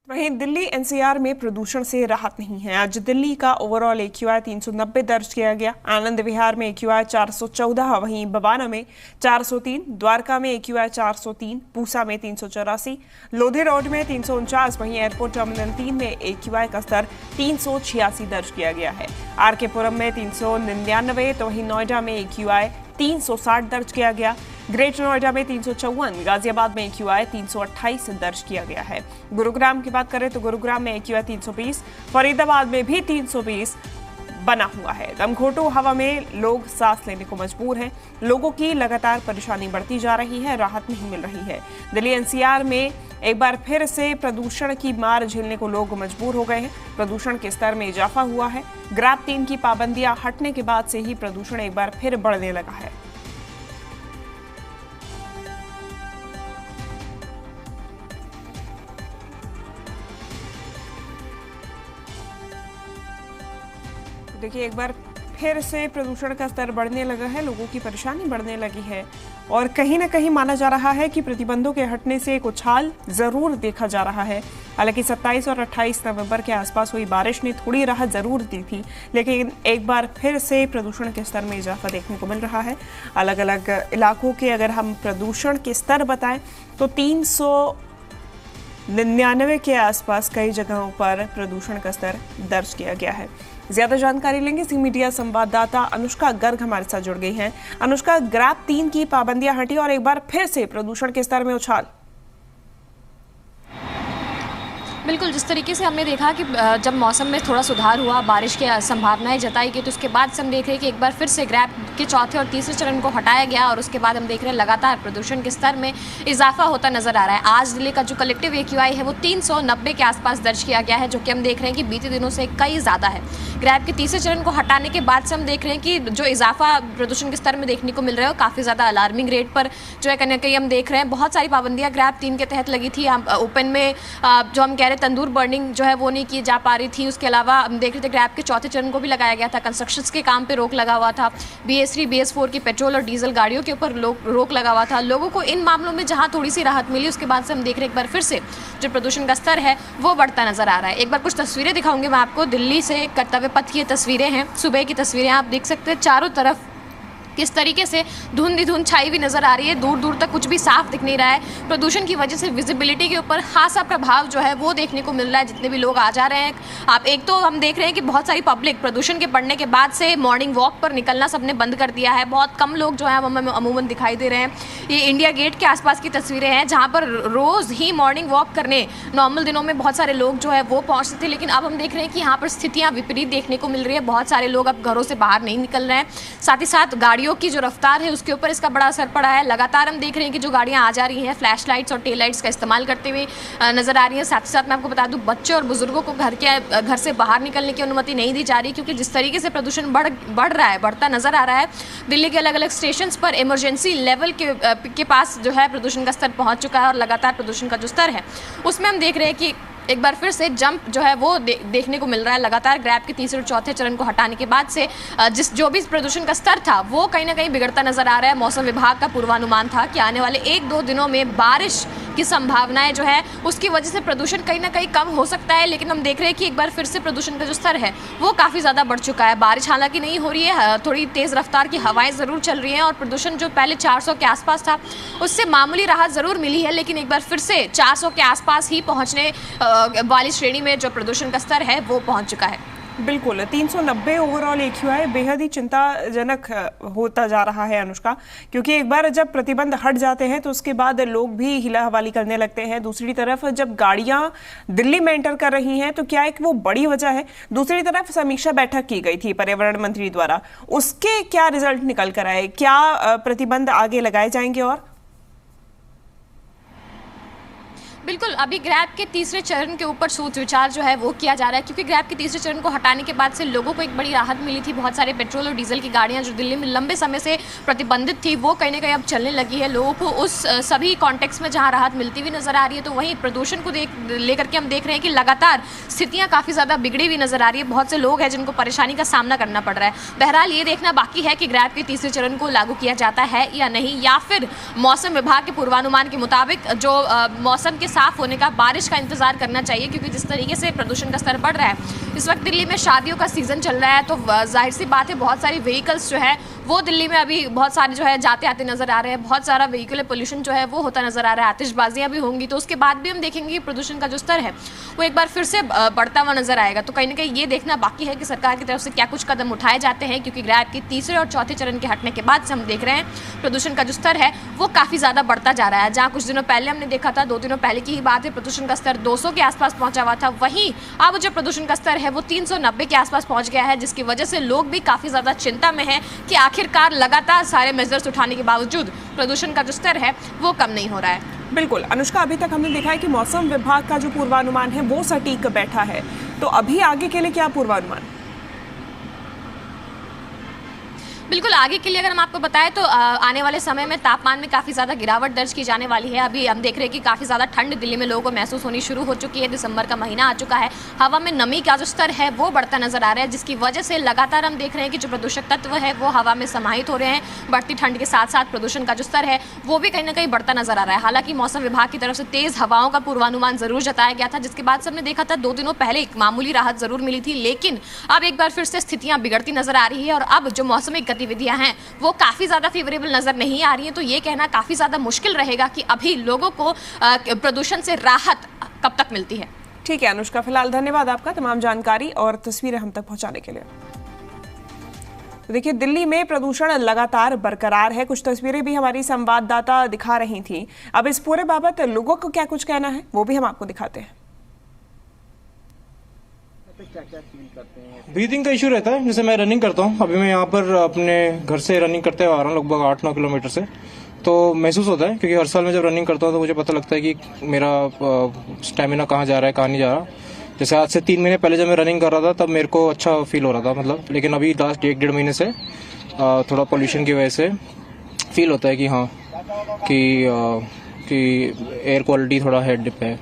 वहीं दिल्ली एनसीआर में प्रदूषण से राहत नहीं है। आज दिल्ली का ओवरऑल एक्यूआई 390 दर्ज किया गया। आनंद विहार में एक्यूआई 414, वहीं बवाना में 403, द्वारका में एक्यूआई 403, पूसा में 384, लोधी रोड में 349, वहीं एयरपोर्ट टर्मिनल 3 में एक्यूआई का स्तर 386 दर्ज किया गया है। आरके पुरम में 399, तो वहीं नोएडा में एक्यूआई 360 दर्ज किया गया। ग्रेटर नोएडा में 354, गाजियाबाद में एक्यूआई 328 दर्ज किया गया है। गुरुग्राम की बात करें तो गुरुग्राम में एक्यूआई 320, फरीदाबाद में भी 320 बना हुआ है। दमघोटू हवा में लोग सांस लेने को मजबूर हैं। लोगों की लगातार परेशानी बढ़ती जा रही है, राहत नहीं मिल रही है। दिल्ली एनसीआर में एक बार फिर से प्रदूषण की मार झेलने को लोग मजबूर हो गए हैं। प्रदूषण के स्तर में इजाफा हुआ है। ग्रैब 3 की पाबंदियां हटने के बाद से ही प्रदूषण एक बार फिर बढ़ने लगा है। देखिए, एक बार फिर से प्रदूषण का स्तर बढ़ने लगा है, लोगों की परेशानी बढ़ने लगी है और कहीं ना कहीं माना जा रहा है कि प्रतिबंधों के हटने से एक उछाल जरूर देखा जा रहा है। हालांकि 27 और 28 नवंबर के आसपास हुई बारिश ने थोड़ी राहत जरूर दी थी, लेकिन एक बार फिर से प्रदूषण के स्तर में इजाफा देखने को मिल रहा है। अलग अलग इलाकों के अगर हम प्रदूषण के स्तर बताएं तो 399 के आसपास कई जगहों पर प्रदूषण का स्तर दर्ज किया गया है। ज्यादा जानकारी लेंगे सी मीडिया संवाददाता अनुष्का गर्ग हमारे साथ जुड़ गई हैं। अनुष्का, ग्रैब 3 की पाबंदियां हटी और एक बार फिर से प्रदूषण के स्तर में उछाल। बिल्कुल, जिस तरीके से हमने देखा कि जब मौसम में थोड़ा सुधार हुआ, बारिश की संभावनाएं जताई गई, तो उसके बाद से हम देख रहे हैं कि एक बार फिर से ग्रैब के चौथे और तीसरे चरण को हटाया गया और उसके बाद हम देख रहे हैं लगातार प्रदूषण के स्तर में इजाफा होता नजर आ रहा है। आज दिल्ली का जो कलेक्टिव एक्यूआई है वो 390 के आसपास दर्ज किया गया है, जो कि हम देख रहे हैं कि बीते दिनों से कई ज़्यादा है। ग्रैब के तीसरे चरण को हटाने के बाद से हम देख रहे हैं कि जो इजाफा प्रदूषण के स्तर में देखने को मिल रहा है वो काफ़ी ज़्यादा अलार्मिंग रेट पर जो है कहीं ना कहीं हम देख रहे हैं। बहुत सारी पाबंदियाँ ग्रैब 3 के तहत लगी थी। ओपन में जो हम कह रहे तंदूर बर्निंग जो है वो नहीं की जा पा रही थी। उसके अलावा हम देख रहे थे ग्रैब के चौथे चरण को भी लगाया गया था। कंस्ट्रक्शंस के काम पे रोक लगा हुआ था। BS3 BS4 की पेट्रोल और डीजल गाड़ियों के ऊपर रोक लगा हुआ था। लोगों को इन मामलों में जहां थोड़ी सी राहत मिली, उसके बाद से हम देख रहे हैं एक बार फिर से जो प्रदूषण का स्तर है वो बढ़ता नजर आ रहा है। एक बार कुछ तस्वीरें दिखाऊंगी मैं आपको। दिल्ली से कर्तव्य पथ की तस्वीरें हैं, सुबह की तस्वीरें। आप देख सकते हैं चारों तरफ किस तरीके से धुंध ही धुंध छाई हुई नजर आ रही है। दूर दूर तक कुछ भी साफ दिख नहीं रहा है। प्रदूषण की वजह से विजिबिलिटी के ऊपर खासा प्रभाव जो है वो देखने को मिल रहा है। जितने भी लोग आ जा रहे हैं, आप एक तो हम देख रहे हैं कि बहुत सारी पब्लिक प्रदूषण के बढ़ने के बाद से मॉर्निंग वॉक पर निकलना सबने बंद कर दिया है। बहुत कम लोग जो है हमें अमूमन दिखाई दे रहे हैं। ये इंडिया गेट के आसपास की तस्वीरें हैं, जहाँ पर रोज़ ही मॉर्निंग वॉक करने नॉर्मल दिनों में बहुत सारे लोग जो है वो पहुँचते थे, लेकिन अब हम देख रहे हैं कि यहाँ पर स्थितियाँ विपरीत देखने को मिल रही है। बहुत सारे लोग अब घरों से बाहर नहीं निकल रहे हैं। साथ ही साथ गाड़ियों की जो रफ्तार है उसके ऊपर इसका बड़ा असर पड़ा है। लगातार हम देख रहे हैं कि जो गाड़ियां आ जा रही हैं फ्लैश लाइट्स और टेल लाइट्स का इस्तेमाल करते हुए नजर आ रही हैं। साथ ही साथ मैं आपको बता दूं, बच्चे और बुजुर्गों को घर से बाहर निकलने की अनुमति नहीं दी जा रही, क्योंकि जिस तरीके से प्रदूषण बढ़ रहा है, बढ़ता नजर आ रहा है। दिल्ली के अलग अलग स्टेशन पर इमरजेंसी लेवल के पास जो है प्रदूषण का स्तर पहुंच चुका है और लगातार प्रदूषण का जो स्तर है उसमें हम देख रहे हैं कि एक बार फिर से जंप जो है वो देखने को मिल रहा है। लगातार ग्रैब के तीसरे और चौथे चरण को हटाने के बाद से जो भी प्रदूषण का स्तर था वो कहीं ना कहीं बिगड़ता नजर आ रहा है। मौसम विभाग का पूर्वानुमान था कि आने वाले 1-2 दिनों में बारिश की संभावनाएं जो है उसकी वजह से प्रदूषण कहीं ना कहीं कम हो सकता है, लेकिन हम देख रहे हैं कि एक बार फिर से प्रदूषण का जो स्तर है वो काफ़ी ज़्यादा बढ़ चुका है। बारिश हालांकि नहीं हो रही है, थोड़ी तेज़ रफ्तार की हवाएं ज़रूर चल रही हैं और प्रदूषण जो पहले 400 के आसपास था उससे मामूली राहत ज़रूर मिली है, लेकिन एक बार फिर से 400 के आसपास ही पहुँचने वाली श्रेणी में जो प्रदूषण का स्तर है वो पहुँच चुका है। बिल्कुल, 390 ओवरऑल एक्यूआई बेहद ही चिंताजनक होता जा रहा है अनुष्का, क्योंकि एक बार जब प्रतिबंध हट जाते हैं तो उसके बाद लोग भी हिला हवाली करने लगते हैं। दूसरी तरफ जब गाड़ियां दिल्ली में एंटर कर रही हैं तो क्या एक वो बड़ी वजह है। दूसरी तरफ समीक्षा बैठक की गई थी पर्यावरण मंत्री द्वारा, उसके क्या रिजल्ट निकल कर आए? क्या प्रतिबंध आगे लगाए जाएंगे? और बिल्कुल, अभी ग्रैब के तीसरे चरण के ऊपर सोच विचार जो है वो किया जा रहा है, क्योंकि ग्रैब के तीसरे चरण को हटाने के बाद से लोगों को एक बड़ी राहत मिली थी। बहुत सारे पेट्रोल और डीजल की गाड़ियां जो दिल्ली में लंबे समय से प्रतिबंधित थी वो कहीं ना कहीं अब चलने लगी है। लोगों को उस सभी कॉन्टेक्स्ट में जहां राहत मिलती हुई नजर आ रही है, तो वहीं प्रदूषण को लेकर के हम देख रहे हैं कि लगातार स्थितियाँ काफ़ी ज़्यादा बिगड़ी हुई नजर आ रही है। बहुत से लोग हैं जिनको परेशानी का सामना करना पड़ रहा है। बहरहाल ये देखना बाकी है कि ग्रैब के तीसरे चरण को लागू किया जाता है या नहीं, या फिर मौसम विभाग के पूर्वानुमान के मुताबिक जो मौसम के साफ होने का, बारिश का इंतजार करना चाहिए, क्योंकि जिस तरीके से प्रदूषण का स्तर बढ़ रहा है इस वक्त दिल्ली में शादियों का सीजन चल रहा है, तो जाहिर सी बात है बहुत सारी व्हीकल्स जो है वो दिल्ली में अभी बहुत सारे जो है जाते आते नजर आ रहे हैं, बहुत सारा व्हीकुलर पोल्यूशन जो है वो होता नजर आ रहा है, आतिशबाजियां भी होंगी, तो उसके बाद भी हम देखेंगे कि प्रदूषण का जो स्तर है वो एक बार फिर से बढ़ता हुआ नजर आएगा। तो कहीं ना कहीं ये देखना बाकी है कि सरकार की तरफ से क्या कुछ कदम उठाए जाते हैं, क्योंकि ग्रैब के तीसरे और चौथे चरण के हटने के बाद से हम देख रहे हैं प्रदूषण का जो स्तर है वो काफी ज्यादा बढ़ता जा रहा है। जहां कुछ दिनों पहले हमने देखा था, 2 दिनों पहले की ही बात है, प्रदूषण का स्तर 200 के आसपास पहुंचा हुआ था, वहीं अब जो प्रदूषण का स्तर है वो 390 के आसपास पहुंच गया है, जिसकी वजह से लोग भी काफी ज्यादा चिंता में हैं कि आखिरकार लगातार सारे मेजर्स उठाने के बावजूद प्रदूषण का जो स्तर है वो कम नहीं हो रहा है। बिल्कुल अनुष्का, अभी तक हमने देखा है कि मौसम विभाग का जो पूर्वानुमान है वो सटीक बैठा है, तो अभी आगे के लिए क्या पूर्वानुमान? बिल्कुल, आगे के लिए अगर हम आपको बताएं तो आने वाले समय में तापमान में काफ़ी ज़्यादा गिरावट दर्ज की जाने वाली है। अभी हम देख रहे हैं कि काफ़ी ज़्यादा ठंड दिल्ली में लोगों को महसूस होनी शुरू हो चुकी है, दिसंबर का महीना आ चुका है, हवा में नमी का जो स्तर है वो बढ़ता नजर आ रहा है, जिसकी वजह से लगातार हम देख रहे हैं कि जो प्रदूषक तत्व है वो हवा में समाहित हो रहे हैं। बढ़ती ठंड के साथ साथ प्रदूषण का जो स्तर है वो भी कहीं ना कहीं बढ़ता नजर आ रहा है। हालांकि मौसम विभाग की तरफ से तेज़ हवाओं का पूर्वानुमान जरूर जताया गया था, जिसके बाद सबने देखा था 2 दिनों पहले एक मामूली राहत जरूर मिली थी, लेकिन अब एक बार फिर से स्थितियां बिगड़ती नजर आ रही है और अब जो मौसमिक गतिविधियां हैं वो काफ़ी ज़्यादा फेवरेबल नज़र नहीं आ रही है। तो ये कहना काफ़ी ज़्यादा मुश्किल रहेगा कि अभी लोगों को प्रदूषण से राहत कब तक मिलती है। ठीक है अनुष्का, फिलहाल धन्यवाद आपका तमाम जानकारी और तस्वीरें हम तक पहुंचाने के लिए। तो देखिए, दिल्ली में प्रदूषण लगातार बरकरार है, कुछ तस्वीरें भी हमारी संवाददाता दिखा रही थी। अब इस पूरे बाबत लोगों को क्या कुछ कहना है वो भी हम आपको दिखाते हैं। ब्रीदिंग का इशू रहता है, जैसे मैं रनिंग करता हूँ, अभी मैं यहाँ पर अपने घर से रनिंग करते हुए आ रहा हूँ लगभग 8-9 किलोमीटर से, तो महसूस होता है क्योंकि हर साल मैं जब रनिंग करता हूँ तो मुझे पता लगता है कि मेरा स्टेमिना कहाँ जा रहा है कहाँ नहीं जा रहा। जैसे आज से 3 महीने पहले जब मैं रनिंग कर रहा था तब मेरे को अच्छा फील हो रहा था, मतलब, लेकिन अभी लास्ट 1-1.5 महीने से थोड़ा पोल्यूशन की वजह से फील होता है कि हाँ कि एयर क्वालिटी थोड़ा हेड डिप है।